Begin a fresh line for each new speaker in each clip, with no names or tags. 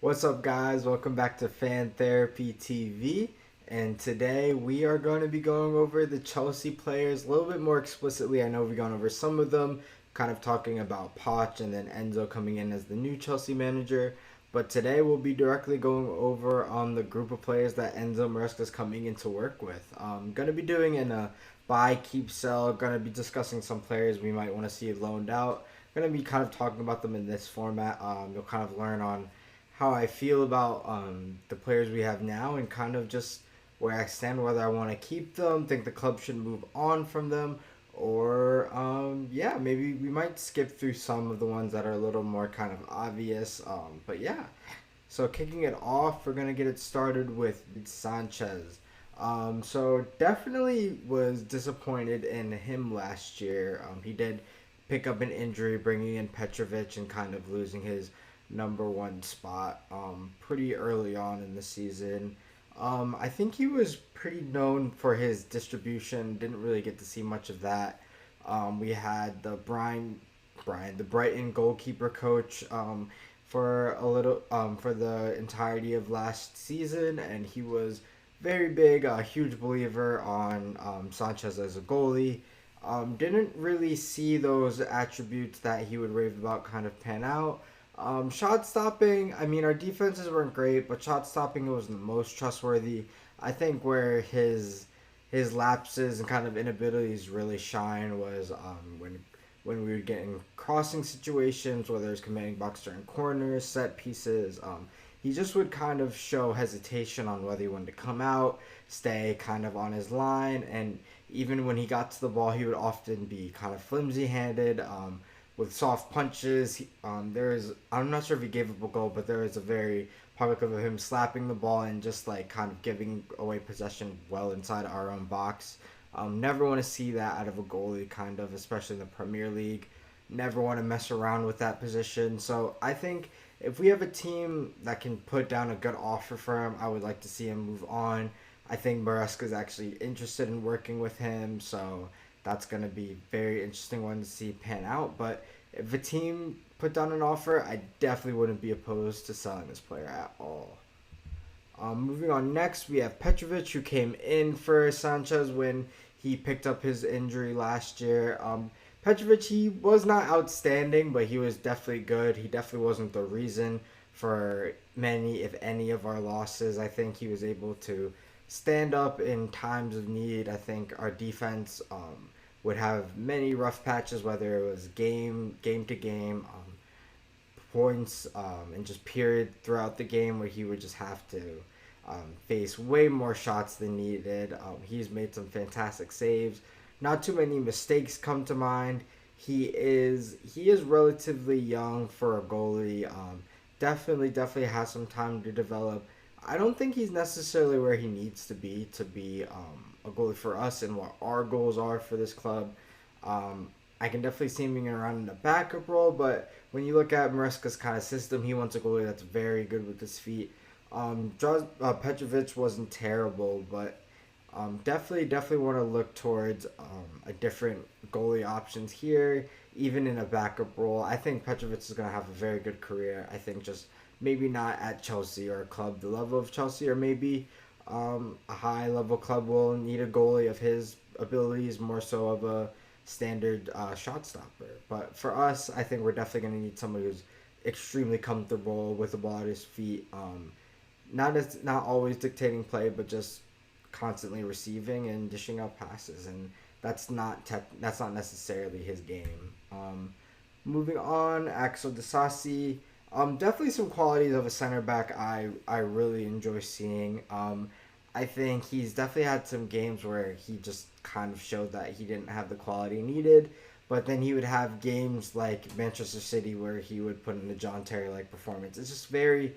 What's up, guys? Welcome back to Fan Therapy TV. And today we are going to be going over the Chelsea players a little bit more explicitly. I know we've gone over some of them, kind of talking about Poch and then Enzo coming in as the new Chelsea manager. But today we'll be directly going over on the group of players that Enzo Maresca is coming in to work with. Going to be doing in a buy, keep, sell. Going to be discussing some players we might want to see loaned out. Going to be kind of talking about them in this format. You'll kind of learn on how I feel about the players we have now and kind of just where I stand, whether I want to keep them, think the club should move on from them, or yeah, maybe we might skip through some of the ones that are a little more kind of obvious. But yeah, so kicking it off, we're gonna get it started with Sanchez. So definitely was disappointed in him last year. He did pick up an injury, bringing in Petrovic and kind of losing his number one spot pretty early on in the season. I think he was pretty known for his distribution. Didn't really get to see much of that. We had the Brighton goalkeeper coach for a little for the entirety of last season, and he was very big, a huge believer on Sanchez as a goalie. Didn't really see those attributes that he would rave about kind of pan out. Shot stopping, I mean, our defenses weren't great, but shot stopping was the most trustworthy. I think where his lapses and kind of inabilities really shine was when we were getting crossing situations, whether it's commanding box during corners, set pieces. He just would kind of show hesitation on whether he wanted to come out, stay kind of on his line, and even when he got to the ball, he would often be kind of flimsy handed. With soft punches. I'm not sure if he gave up a goal, but there is a very public of him slapping the ball and just like kind of giving away possession well inside our own box. Never want to see that out of a goalie, kind of, especially in the Premier League. Never want to mess around with that position. So I think if we have a team that can put down a good offer for him, I would like to see him move on. I think Maresca is actually interested in working with him, so that's going to be very interesting one to see pan out. But if a team put down an offer, I definitely wouldn't be opposed to selling this player at all. Moving on next, we have Petrovic, who came in for Sanchez when he picked up his injury last year. Petrovic, he was not outstanding, but he was definitely good. He definitely wasn't the reason for many, if any, of our losses. I think he was able to stand up in times of need. I think our defense would have many rough patches, whether it was game to game, points, and just period throughout the game where he would just have to face way more shots than needed. He's made some fantastic saves. Not too many mistakes come to mind. He is relatively young for a goalie. Definitely has some time to develop. I don't think he's necessarily where he needs to be a goalie for us and what our goals are for this club. I can definitely see him being around in a backup role, but when you look at Maresca's kind of system, he wants a goalie that's very good with his feet. Petrovic wasn't terrible, but definitely want to look towards a different goalie options here, even in a backup role. I think Petrovic is going to have a very good career. I think just maybe not at Chelsea or a club the level of Chelsea, or maybe a high level club will need a goalie of his abilities more so of a standard shot stopper. But for us, I think we're definitely going to need somebody who's extremely comfortable with the ball at his feet. Not always dictating play, but just constantly receiving and dishing out passes, and that's not necessarily his game. Moving on, Axel Disasi. Definitely some qualities of a center back I really enjoy seeing. I think he's definitely had some games where he just kind of showed that he didn't have the quality needed, but then he would have games like Manchester City where he would put in a John Terry like performance. It's just very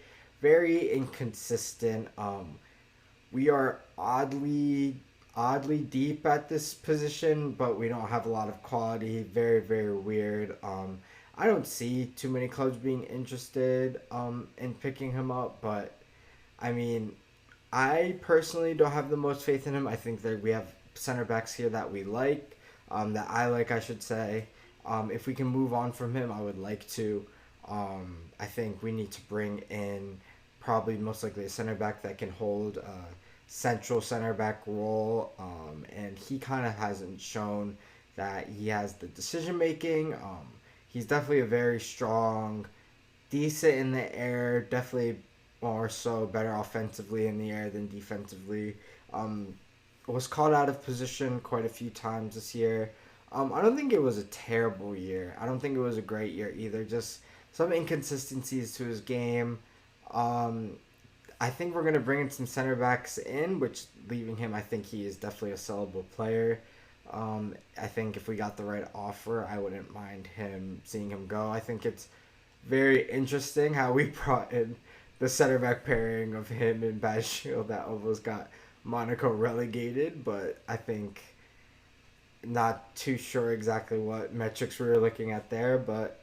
inconsistent. We are oddly deep at this position, but we don't have a lot of quality. Very weird. I don't see too many clubs being interested in picking him up, but I mean, I personally don't have the most faith in him. I think that we have center backs here that we like, that I like, I should say. If we can move on from him, I would like to. I think we need to bring in probably most likely a center back that can hold a central center back role, and he kind of hasn't shown that he has the decision making. He's definitely a very strong, decent in the air, definitely more so better offensively in the air than defensively. Um, was called out of position quite a few times this year. I don't think it was a terrible year. I don't think it was a great year either. Just some inconsistencies to his game. Um, I think we're gonna bring in some center backs in, which leaving him, I think he is definitely a sellable player. I think if we got the right offer, I wouldn't mind him seeing him go. I think it's very interesting how we brought in the center back pairing of him and Bashil that almost got Monaco relegated, but I think not too sure exactly what metrics we were looking at there, but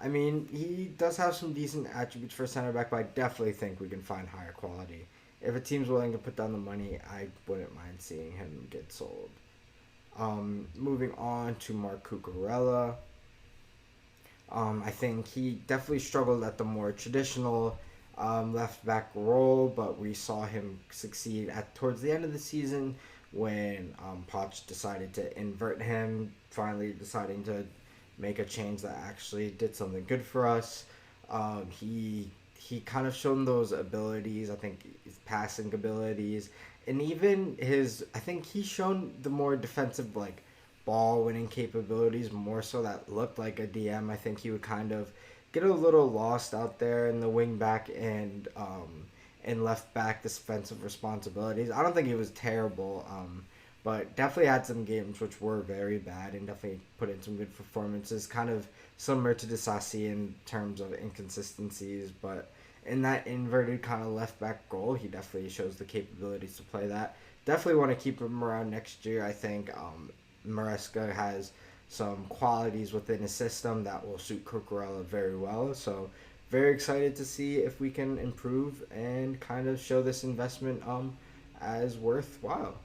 I mean, he does have some decent attributes for center back, but I definitely think we can find higher quality. If a team's willing to put down the money, I wouldn't mind seeing him get sold. Moving on to Marc Cucurella. I think he definitely struggled at the more traditional left back role, but we saw him succeed at towards the end of the season when Poch decided to invert him, finally deciding to make a change that actually did something good for us. He kind of shown those abilities. I think his passing abilities, and even his. I think he's shown the more defensive ball winning capabilities more so that looked like a DM. I think he would kind of get a little lost out there in the wing back and left back defensive responsibilities. I don't think he was terrible, but definitely had some games which were very bad and definitely put in some good performances. Kind of similar to Disasi in terms of inconsistencies, but in that inverted kind of left back role, he definitely shows the capabilities to play that. Definitely want to keep him around next year. I think Maresca has some qualities within his system that will suit Cucurella very well. So very excited to see if we can improve and kind of show this investment as worthwhile.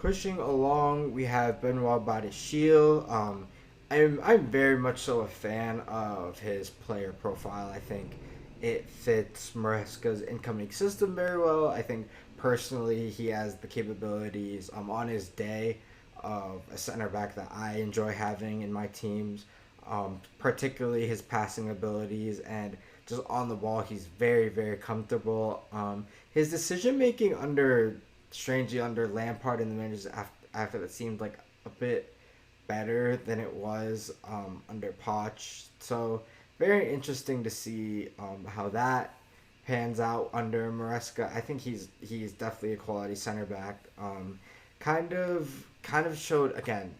Pushing along, we have Benoit Badiashile. I'm very much so a fan of his player profile. I think it fits Maresca's incoming system very well. I think personally he has the capabilities on his day of a center back that I enjoy having in my teams. Particularly his passing abilities and just on the ball, he's very very comfortable. His decision making strangely under Lampard and the managers after that seemed like a bit better than it was under Poch. So very interesting to see how that pans out under Maresca. I think he's definitely a quality center back. Kind of showed again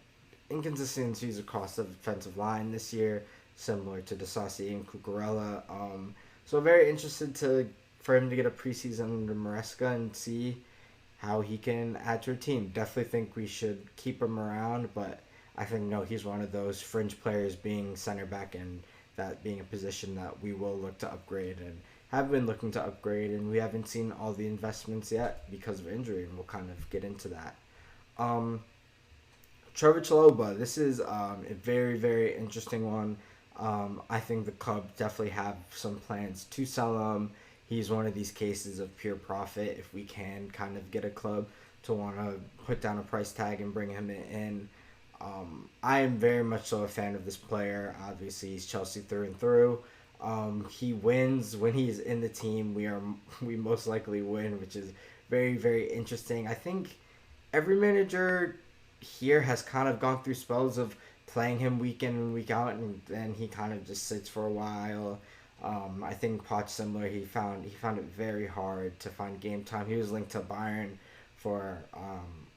inconsistencies across the defensive line this year, similar to Disasi and Cucurella. So very interested for him to get a preseason under Maresca and see how he can add to a team. Definitely think we should keep him around, but I think no, he's one of those fringe players being center back and that being a position that we will look to upgrade and have been looking to upgrade, and we haven't seen all the investments yet because of injury, and we'll kind of get into that. Trevor Chalobah, this is a very, very interesting one. I think the club definitely have some plans to sell him. He's one of these cases of pure profit. If we can kind of get a club to want to put down a price tag and bring him in. I am very much so a fan of this player. Obviously, he's Chelsea through and through. He wins when he's in the team. We most likely win, which is very, very interesting. I think every manager here has kind of gone through spells of playing him week in and week out, and then he kind of just sits for a while. I think Poch similar. He found it very hard to find game time. He was linked to Bayern for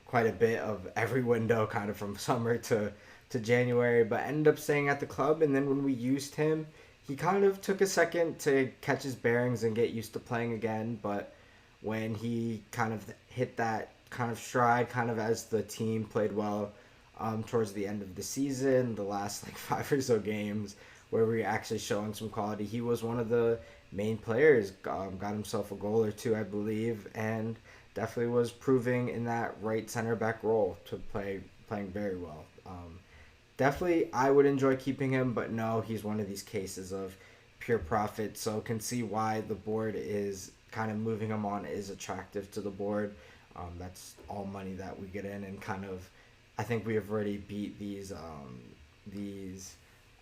quite a bit of every window, kind of from summer to January, but ended up staying at the club. And then when we used him, he kind of took a second to catch his bearings and get used to playing again. But when he kind of hit that kind of stride, kind of as the team played well towards the end of the season, the last 5 or so games where we were actually showing some quality, he was one of the main players. Got himself a goal or two, I believe, and definitely was proving in that right center back role to playing very well. Definitely, I would enjoy keeping him, but no, he's one of these cases of pure profit. So can see why the board is kind of moving him on is attractive to the board. That's all money that we get in, and kind of, I think we have already beat these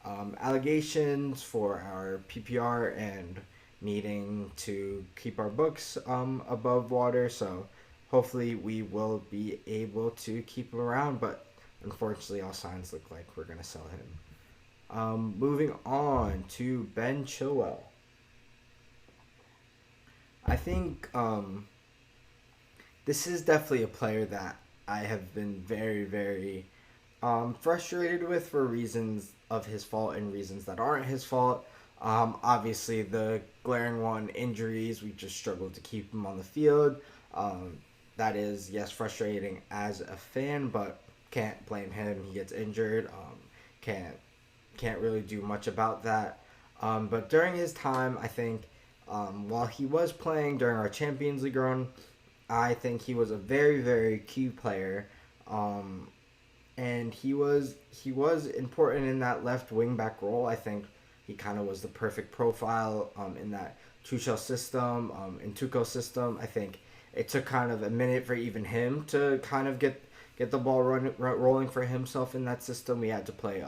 allegations for our PPR and needing to keep our books above water. So hopefully we will be able to keep him around, but unfortunately all signs look like we're gonna sell him. Moving on to Ben Chilwell. I think this is definitely a player that I have been very, very frustrated with for reasons of his fault and reasons that aren't his fault. Obviously, the glaring one, injuries, we just struggled to keep him on the field. Um, that is, yes, frustrating as a fan, but can't blame him. He gets injured. Can't can't really do much about that. But during his time, I think while he was playing during our Champions League run, I think he was a very, very key player. Um, and he was important in that left wing back role. I think he kind of was the perfect profile in that Tuchel system, in Tuchel's system. I think it took kind of a minute for even him to kind of get the ball rolling for himself in that system. We had to play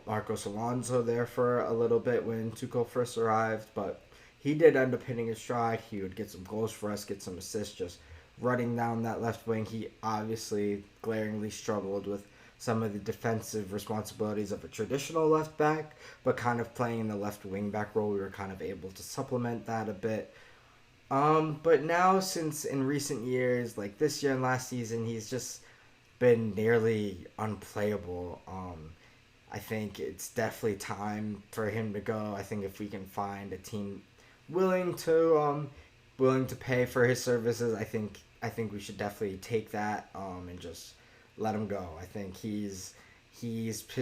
Marcos Alonso there for a little bit when Tuchel first arrived, but he did end up hitting his stride. He would get some goals for us, get some assists, just running down that left wing. He obviously glaringly struggled with some of the defensive responsibilities of a traditional left back, but kind of playing in the left wing back role, we were kind of able to supplement that a bit. But now, since in recent years, like this year and last season, he's just been nearly unplayable. I think it's definitely time for him to go. I think if we can find a team willing to pay for his services, I think we should definitely take that and just let him go. I think his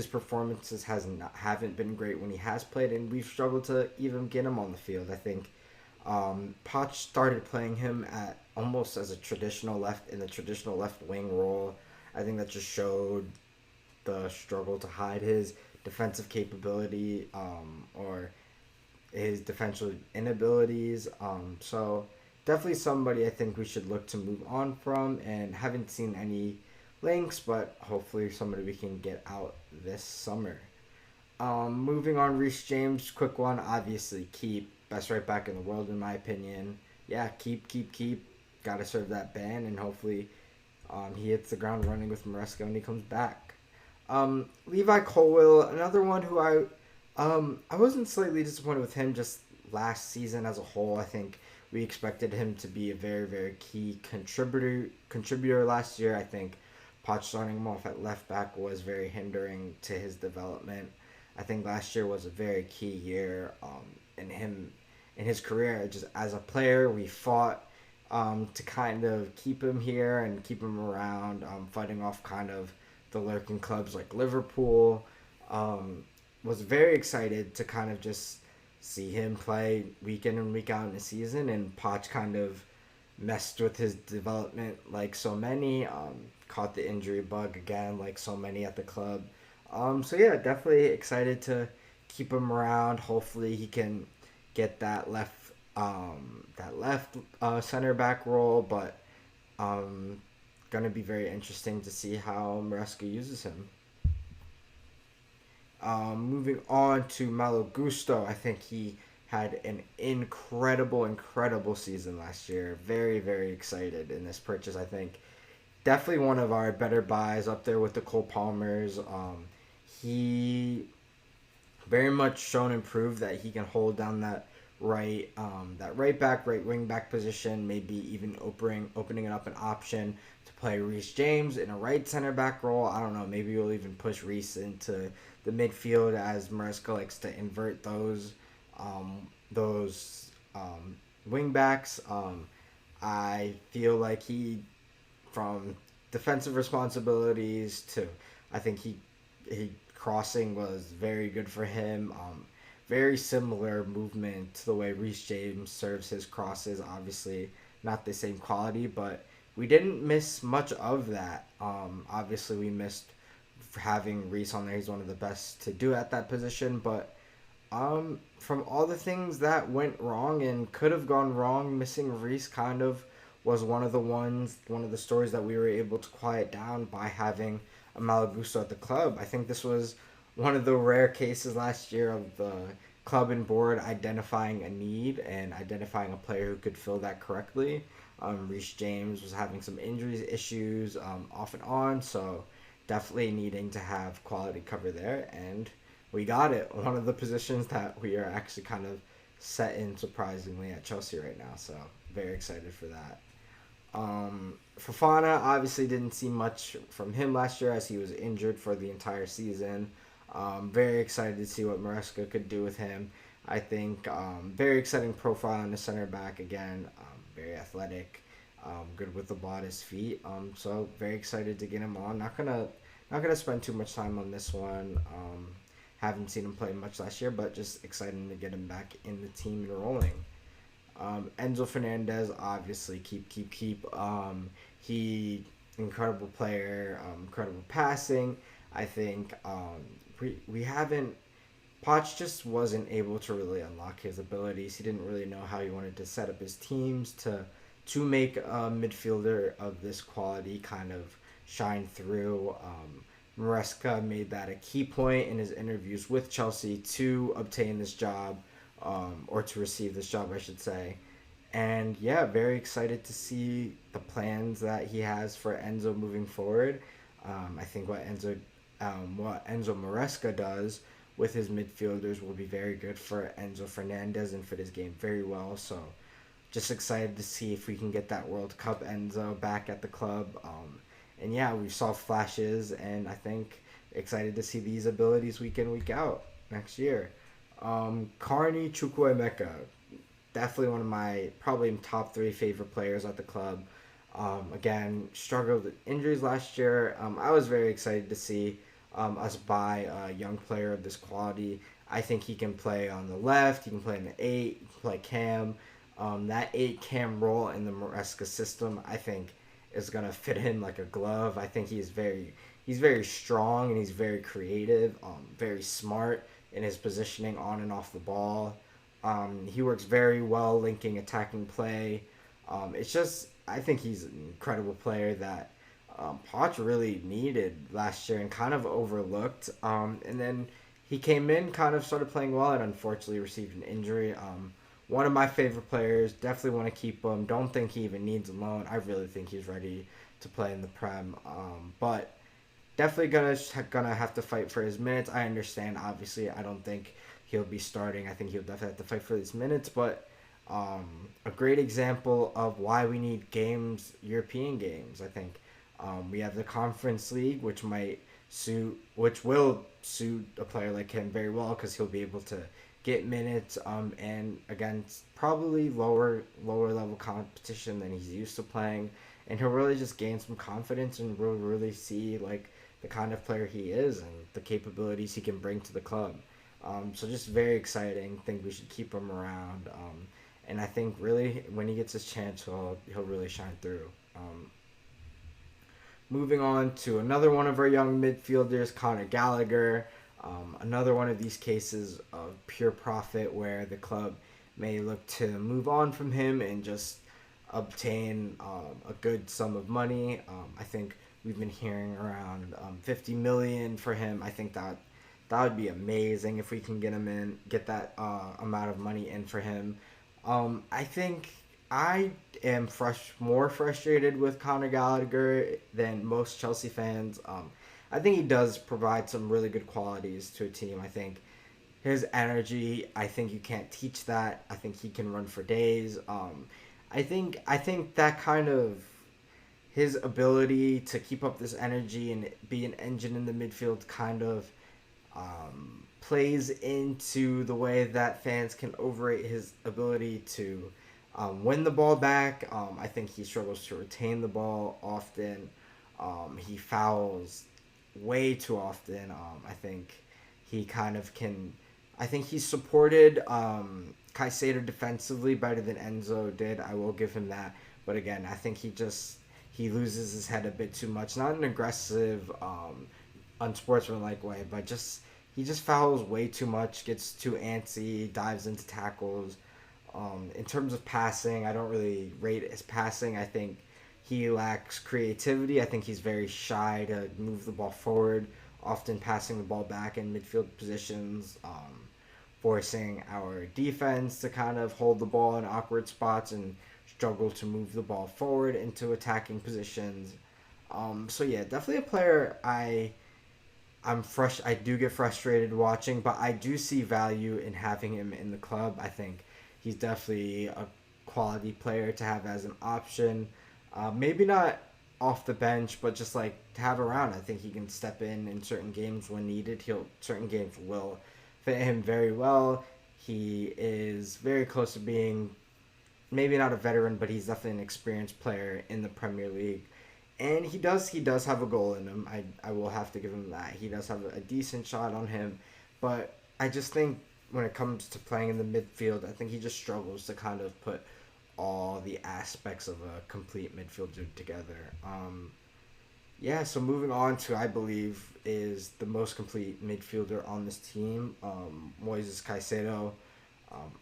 performances haven't been great when he has played, and we've struggled to even get him on the field. I think Poch started playing him at almost as a traditional left in the traditional left wing role. I think that just showed the struggle to hide his defensive capability or his defensive inabilities. So definitely somebody I think we should look to move on from, and haven't seen any links, but hopefully somebody we can get out this summer. Moving on, Reece James, quick one. Obviously, keep best right back in the world in my opinion. Yeah, keep. Got to serve that ban, and hopefully he hits the ground running with Maresca when he comes back. Levi Colwill, another one who I wasn't slightly disappointed with him just last season as a whole. I think we expected him to be a very, very key contributor last year. I think Poch starting him off at left back was very hindering to his development. I think last year was a very key year in his career. Just as a player, we fought to kind of keep him here and keep him around, fighting off kind of the lurking clubs like Liverpool. Was very excited to kind of just see him play week in and week out in the season, and Poch kind of messed with his development like so many. Caught the injury bug again like so many at the club. So yeah, definitely excited to keep him around. Hopefully he can get that left center back role, but gonna be very interesting to see how Maresca uses him. Moving on to Malo Gusto, I think he had an incredible season last year. Very, very excited in this purchase. I think definitely one of our better buys, up there with the Cole Palmers. He very much shown and proved that he can hold down that right back, right wing back position, maybe even opening it up an option to play Reece James in a right center back role. I don't know, maybe we'll even push Reece into the midfield, as Maresca likes to invert those wing backs. I feel like from defensive responsibilities to, I think he crossing was very good for him. Very similar movement to the way Reece James serves his crosses. Obviously, not the same quality, but we didn't miss much of that. Obviously, we missed having Reece on there. He's one of the best to do at that position, but From all the things that went wrong and could have gone wrong, missing Reese kind of was one of the stories that we were able to quiet down by having a Malagusto at the club. I think this was one of the rare cases last year of the club and board identifying a need and identifying a player who could fill that correctly. Reece James was having some injuries issues off and on, so definitely needing to have quality cover there, and we got it. One of the positions that we are actually kind of set in surprisingly at Chelsea right now, so very excited for that. Fofana obviously didn't see much from him last year as he was injured for the entire season. Very excited to see what Maresca could do with him. I think very exciting profile in the center back again. Very athletic, good with the ball at his feet. So very excited to get him on. Not gonna spend too much time on this one. Haven't seen him play much last year, but just excited to get him back in the team and rolling. Enzo Fernandez, obviously, keep. He incredible player, incredible passing. I think we haven't. Poch just wasn't able to really unlock his abilities. He didn't really know how he wanted to set up his teams to make a midfielder of this quality kind of shine through. Maresca made that a key point in his interviews with Chelsea to obtain this job, or to receive this job, I should say. And yeah, very excited to see the plans that he has for Enzo moving forward. I think what Enzo Maresca does with his midfielders will be very good for Enzo Fernandez and fit his game very well. So just excited to see if we can get that World Cup Enzo back at the club. And yeah, we saw flashes, and I think excited to see these abilities week in, week out next year. Carney Chukwuemeka, definitely one of my probably top three favorite players at the club. Again, struggled with injuries last year. I was very excited to see us buy a young player of this quality. I think he can play on the left. He can play in the 8. He can play cam. That 8 cam role in the Maresca system, I think, is gonna fit him like a glove. I think he's very strong, and he's very creative. Very smart in his positioning on and off the ball. He works very well linking attacking play. It's just I think he's an incredible player that Poch really needed last year and kind of overlooked. And then he came in, kind of started playing well, and unfortunately received an injury. One of my favorite players. Definitely want to keep him. Don't think he even needs a loan. I really think he's ready to play in the Prem. But definitely gonna have to fight for his minutes. I understand. Obviously, I don't think he'll be starting. I think he'll definitely have to fight for these minutes. But a great example of why we need games, European games. I think we have the Conference League, which will suit a player like him very well because he'll be able to get minutes and against probably lower level competition than he's used to playing, and he'll really just gain some confidence, and we'll really see like the kind of player he is and the capabilities he can bring to the club. So just very exciting. Think we should keep him around, and I think really when he gets his chance, he'll really shine through. Moving on to another one of our young midfielders, Conor Gallagher. Another one of these cases of pure profit where the club may look to move on from him and just obtain a good sum of money. I think we've been hearing around 50 million for him. I think that would be amazing if we can get that amount of money in for him. I think I am more frustrated with Conor Gallagher than most Chelsea fans. I think he does provide some really good qualities to a team. I think his energy, I think you can't teach that. I think he can run for days. I think that kind of his ability to keep up this energy and be an engine in the midfield kind of plays into the way that fans can overrate his ability to win the ball back. I think he struggles to retain the ball often. He fouls way too often. I think he kind of can. I think he supported Caicedo defensively better than Enzo did. I will give him that. But again, I think he loses his head a bit too much. Not an aggressive, unsportsmanlike way, but just he just fouls way too much, gets too antsy, dives into tackles. In terms of passing, I don't really rate his passing. I think he lacks creativity. I think he's very shy to move the ball forward, often passing the ball back in midfield positions, forcing our defense to kind of hold the ball in awkward spots and struggle to move the ball forward into attacking positions. So yeah, definitely a player I do get frustrated watching, but I do see value in having him in the club. I think he's definitely a quality player to have as an option. Maybe not off the bench, but just like to have around. I think he can step in certain games when needed. He'll certain games will fit him very well. He is very close to being maybe not a veteran, but he's definitely an experienced player in the Premier League. And he does have a goal in him. I will have to give him that. He does have a decent shot on him, but I just think when it comes to playing in the midfield, I think he just struggles to kind of put all the aspects of a complete midfielder together. Yeah, so moving on to I believe is the most complete midfielder on this team, Moises Caicedo.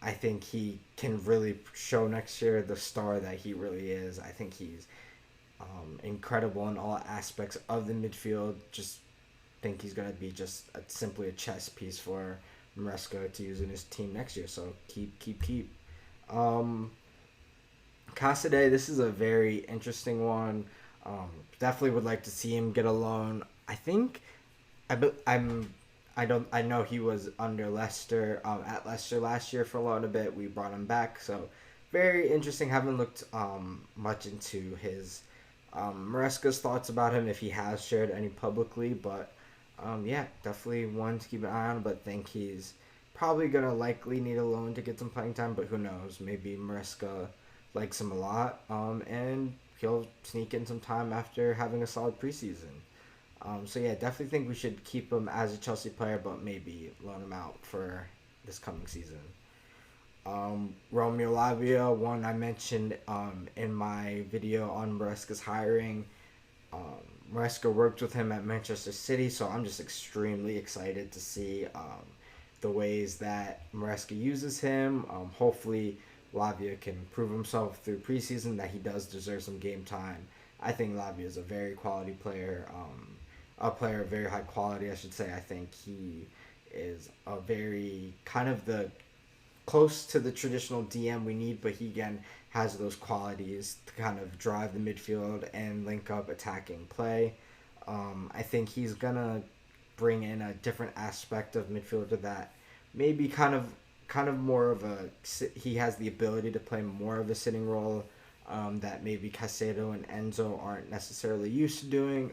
I think he can really show next year the star that he really is. I think he's incredible in all aspects of the midfield. Just think he's gonna be just simply a chess piece for Maresca to use in his team next year. So keep. Um, Casaday, this is a very interesting one. Definitely would like to see him get a loan. I think I be- I'm I don't I know he was under Leicester at Leicester last year for a lot of it. We brought him back, so very interesting. Haven't looked much into his Maresca's thoughts about him if he has shared any publicly, but yeah, definitely one to keep an eye on. But think he's probably gonna likely need a loan to get some playing time, but who knows? Maybe Maresca likes him a lot, and he'll sneak in some time after having a solid preseason. So yeah, definitely think we should keep him as a Chelsea player, but maybe loan him out for this coming season. Romeo Lavia, one I mentioned in my video on Maresca's hiring. Maresca worked with him at Manchester City, so I'm just extremely excited to see the ways that Maresca uses him. Hopefully, Lavia can prove himself through preseason that he does deserve some game time. I think Lavia is a very quality player, a player of very high quality, I should say. I think he is a very kind of the close to the traditional DM we need, but he again has those qualities to kind of drive the midfield and link up attacking play. I think he's gonna bring in a different aspect of midfielder that maybe kind of more of a he has the ability to play more of a sitting role that maybe Casado and Enzo aren't necessarily used to doing.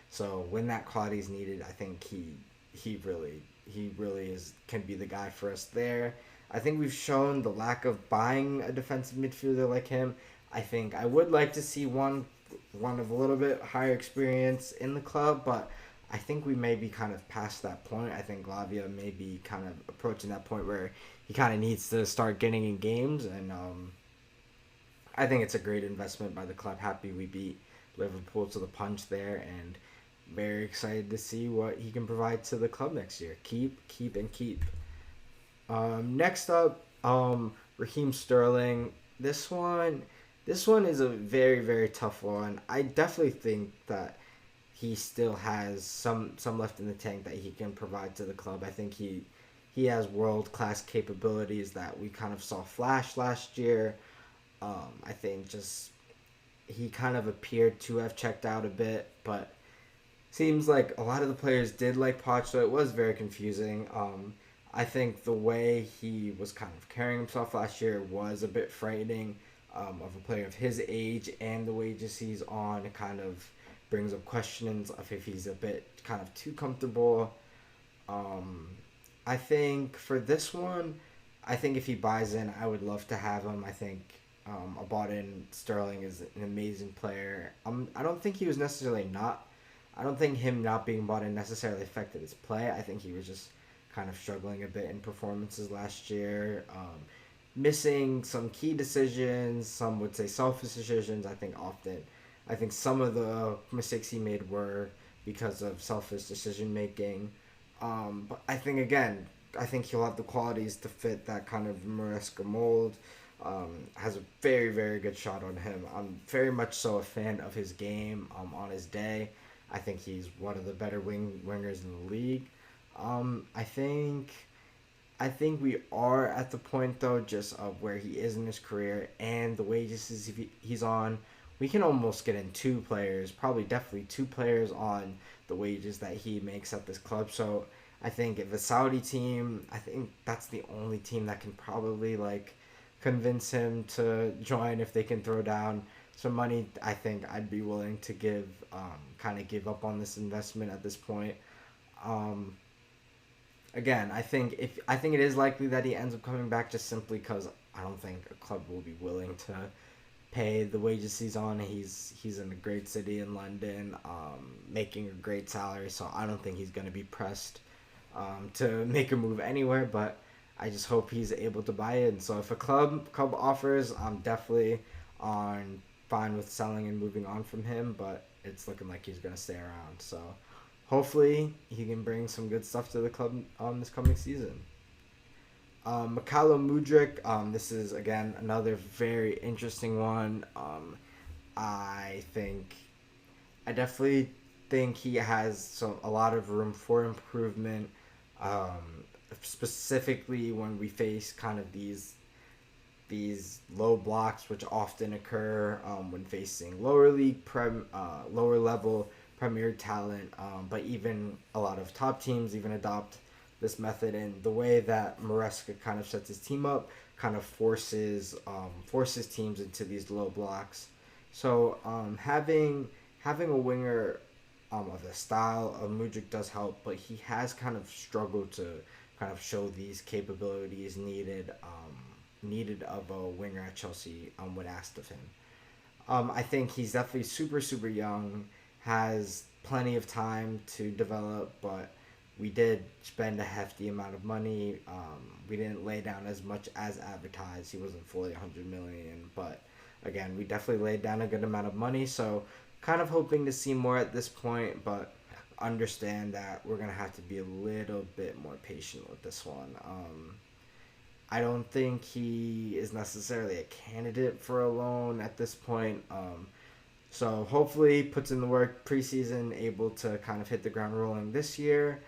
So when that quality is needed, I think he really is can be the guy for us there. I think we've shown the lack of buying a defensive midfielder like him. I think I would like to see one of a little bit higher experience in the club, but I think we may be kind of past that point. I think Lavia may be kind of approaching that point where he kind of needs to start getting in games, and I think it's a great investment by the club. Happy we beat Liverpool to the punch there, and very excited to see what he can provide to the club next year. Keep, and keep. Next up, Raheem Sterling. This one is a very very tough one. I definitely think that he still has some left in the tank that he can provide to the club. I think he has world class capabilities that we kind of saw flash last year. I think just he kind of appeared to have checked out a bit, but seems like a lot of the players did like Poch, so it was very confusing. I think the way he was kind of carrying himself last year was a bit frightening of a player of his age, and the wages he's on kind of brings up questions of if he's a bit kind of too comfortable. Um, I think for this one, I think if he buys in, I would love to have him. I think a bought in Sterling is an amazing player. I don't think he was necessarily not. I don't think him not being bought in necessarily affected his play. I think he was just kind of struggling a bit in performances last year, missing some key decisions. Some would say selfish decisions. I think some of the mistakes he made were because of selfish decision making. But I think again, I think he'll have the qualities to fit that kind of Maresca mold. Has a very very good shot on him. I'm very much so a fan of his game. On his day, I think he's one of the better wingers in the league. I think we are at the point though, just of where he is in his career and the wages he's on. We can almost get in two players, probably definitely two players on the wages that he makes at this club. So I think if a Saudi team, I think that's the only team that can probably like convince him to join if they can throw down some money. I think I'd be willing to kind of give up on this investment at this point. Um, Again, I think it is likely that he ends up coming back just simply because I don't think a club will be willing to pay the wages he's on. He's in a great city in London, making a great salary, so I don't think he's going to be pressed to make a move anywhere. But I just hope he's able to buy it. And so if a club offers, I'm definitely on fine with selling and moving on from him. But it's looking like he's going to stay around. So hopefully he can bring some good stuff to the club this coming season. Mikhailo Mudryk, this is again another very interesting one. I think I definitely think he has a lot of room for improvement. Specifically when we face kind of these low blocks, which often occur when facing lower level premier talent. But even a lot of top teams even adopt this method, and the way that Maresca kind of sets his team up kind of forces teams into these low blocks. So having a winger of the style of Mudryk does help, but he has kind of struggled to kind of show these capabilities needed of a winger at Chelsea when asked of him. I think he's definitely super young, has plenty of time to develop, but we did spend a hefty amount of money. We didn't lay down as much as advertised. He wasn't fully 100 million, but again, we definitely laid down a good amount of money. So kind of hoping to see more at this point, but understand that we're gonna have to be a little bit more patient with this one. I don't think he is necessarily a candidate for a loan at this point. So hopefully puts in the work preseason, able to kind of hit the ground rolling this year.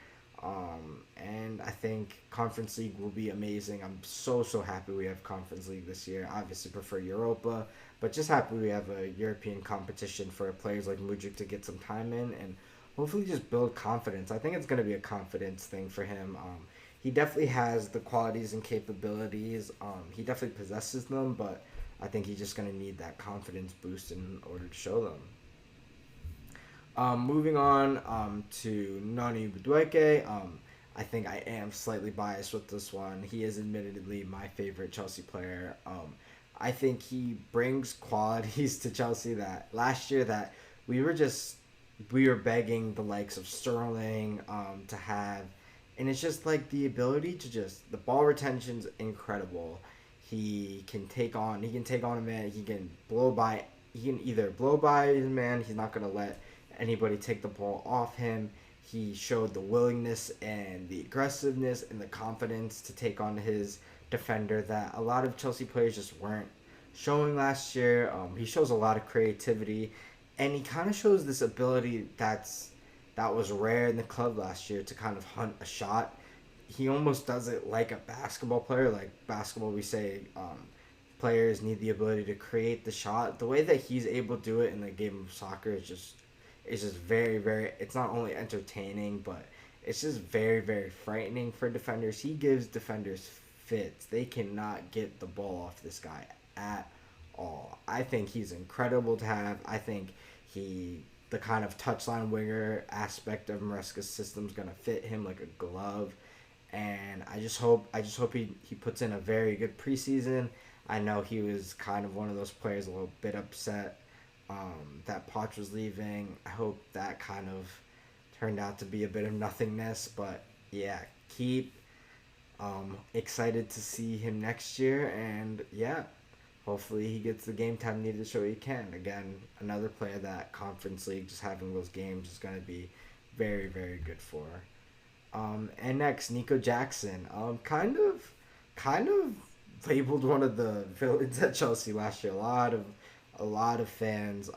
And I think Conference League will be amazing. I'm so happy we have Conference League this year. Obviously prefer Europa, but just happy we have a European competition for players like Mudryk to get some time in and hopefully just build confidence. I think it's going to be a confidence thing for him. He definitely has the qualities and capabilities. He definitely possesses them, but I think he's just going to need that confidence boost in order to show them. Moving on to Noni Madueke. I think I am slightly biased with this one. He is admittedly my favorite Chelsea player. I think he brings qualities to Chelsea that last year that we were just we were begging the likes of Sterling to have, and it's just like the ability to just the ball retention's incredible. He can take on a man. He can either blow by his man. He's not gonna let anybody take the ball off him. He showed the willingness and the aggressiveness and the confidence to take on his defender that a lot of Chelsea players just weren't showing last year. He shows a lot of creativity, and he kind of shows this ability that was rare in the club last year to kind of hunt a shot. He almost does it like a basketball player. Like basketball, we say players need the ability to create the shot. The way that he's able to do it in the game of soccer is just very, very. It's not only entertaining, but it's just very, very frightening for defenders. He gives defenders fits. They cannot get the ball off this guy at all. I think he's incredible to have. I think the kind of touchline winger aspect of Maresca's system is gonna fit him like a glove. And I just hope he puts in a very good preseason. I know he was kind of one of those players a little bit upset that Poch was leaving. I hope that kind of turned out to be a bit of nothingness, but yeah, keep excited to see him next year, and yeah, hopefully he gets the game time needed to show he can. Again, another player that Conference League, just having those games is going to be very, very good for. And next, Nico Jackson. Kind of labeled one of the villains at Chelsea last year. A lot of fans,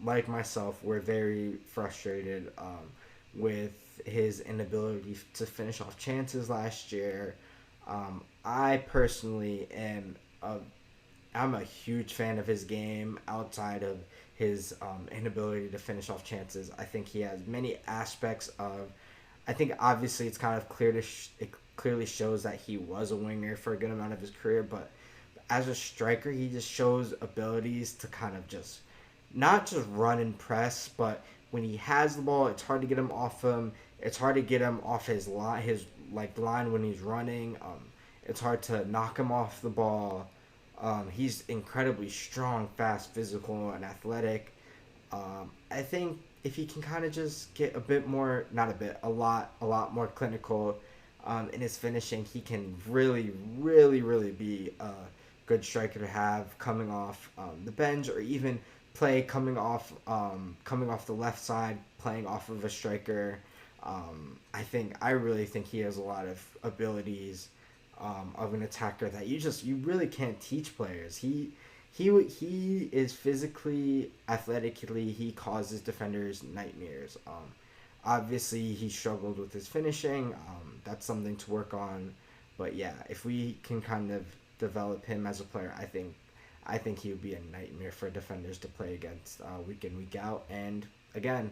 like myself, were very frustrated with his inability to finish off chances last year. I personally I'm a huge fan of his game outside of his inability to finish off chances. I think he has many aspects of. I think obviously it's kind of it clearly shows that he was a winger for a good amount of his career, but as a striker, he just shows abilities to kind of just not just run and press, but when he has the ball, it's hard to get him off him. It's hard to get him off his line when he's running. It's hard to knock him off the ball. He's incredibly strong, fast, physical, and athletic. I think if he can kind of just get a bit more, not a bit, a lot more clinical in his finishing, he can really be a good striker to have coming off the bench, or even play coming off the left side, playing off of a striker. I really think he has a lot of abilities of an attacker that you really can't teach players. He is physically, athletically, he causes defenders nightmares. Obviously, he struggled with his finishing. That's something to work on. But yeah, if we can kind of develop him as a player, I think he would be a nightmare for defenders to play against week in, week out. And again,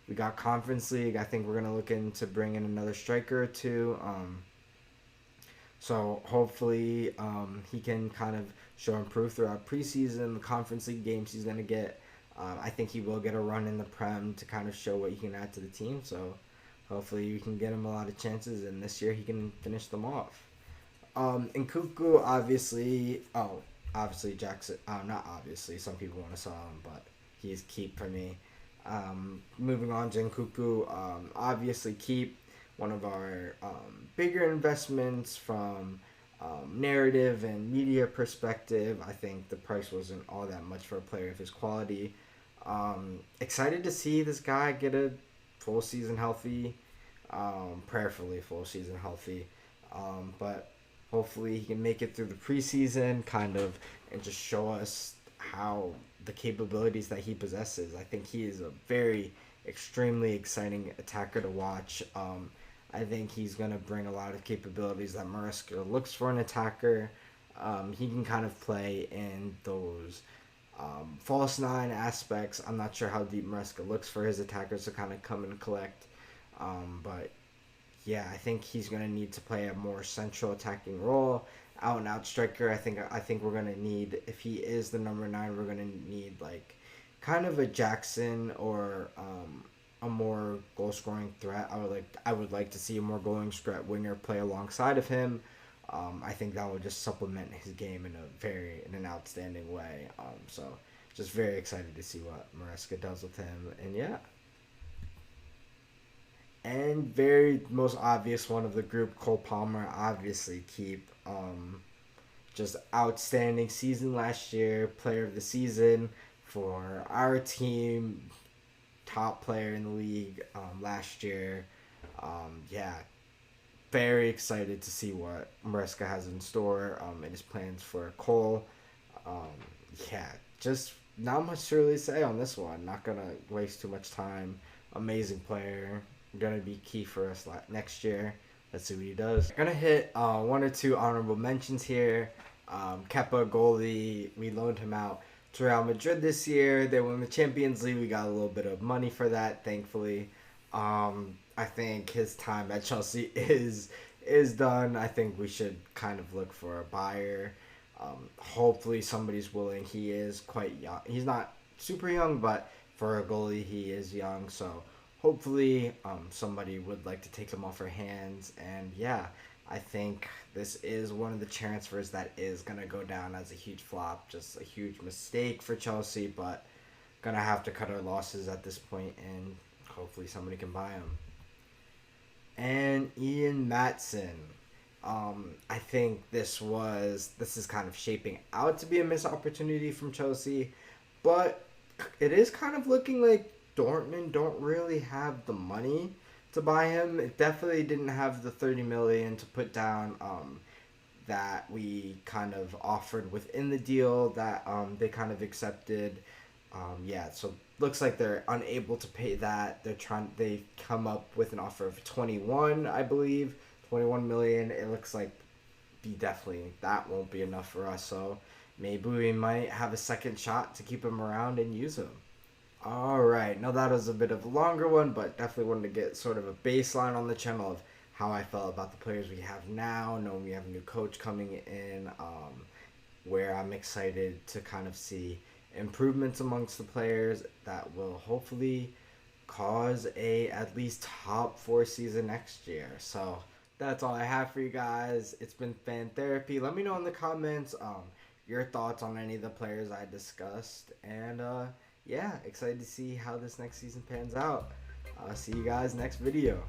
we got Conference League. I think we're gonna look into bring in another striker or two. So hopefully he can kind of show improve throughout preseason, the Conference League games he's going to get. I think he will get a run in the Prem to kind of show what he can add to the team. So hopefully we can get him a lot of chances, and this year he can finish them off. Nkunku, obviously Jackson. Not obviously. Some people want to sell him, but he's keep for me. Moving on to Nkunku, obviously keep one of our bigger investments from narrative and media perspective. I think the price wasn't all that much for a player of his quality. Excited to see this guy get a full season healthy, prayerfully full season healthy, but hopefully he can make it through the preseason and just show us how the capabilities that he possesses. I think he is a very extremely exciting attacker to watch. I think he's going to bring a lot of capabilities that Maresca looks for an attacker. He can kind of play in those false nine aspects. I'm not sure how deep Maresca looks for his attackers to kind of come and collect. But yeah, I think he's going to need to play a more central attacking role. Out and out striker. I think we're going to need, if he is the number 9, we're going to need like kind of a Jackson or a more goal scoring threat. I would like to see a more goal threat winger play alongside of him. I think that would just supplement his game in an outstanding way. So just very excited to see what Maresca does with him. And yeah. And very most obvious one of the group, Cole Palmer, obviously keep just outstanding season last year, player of the season for our team, top player in the league last year. Yeah, very excited to see what Maresca has in store and his plans for Cole. Yeah, just not much to really say on this one. Not gonna waste too much time. Amazing player, gonna be key for us next year. Let's see what he does. Gonna hit one or two honorable mentions here. Kepa, goalie, we loaned him out to Real Madrid this year. They won the Champions League. We got a little bit of money for that, thankfully. I think his time at Chelsea is done. I think we should kind of look for a buyer. Hopefully somebody's willing. He is quite young. He's not super young, but for a goalie, he is young. So hopefully somebody would like to take him off our hands. And yeah, I think this is one of the transfers that is going to go down as a huge flop. Just a huge mistake for Chelsea, but going to have to cut our losses at this point, and hopefully somebody can buy him. And Ian Maatsen. I think this is kind of shaping out to be a missed opportunity from Chelsea, but it is kind of looking like Dortmund don't really have the money to buy him. It definitely didn't have the 30 million to put down that we kind of offered within the deal that they kind of accepted. Yeah, so looks like they're unable to pay that. They come up with an offer of 21, I believe, 21 million. It looks like that won't be enough for us. So maybe we might have a second shot to keep him around and use him. All right, now that was a bit of a longer one, but definitely wanted to get sort of a baseline on the channel of how I felt about the players we have now, knowing we have a new coach coming in, where I'm excited to kind of see improvements amongst the players that will hopefully cause a at least top 4 season next year. So that's all I have for you guys. It's been Fan Therapy. Let me know in the comments your thoughts on any of the players I discussed, and yeah, excited to see how this next season pans out. See you guys next video.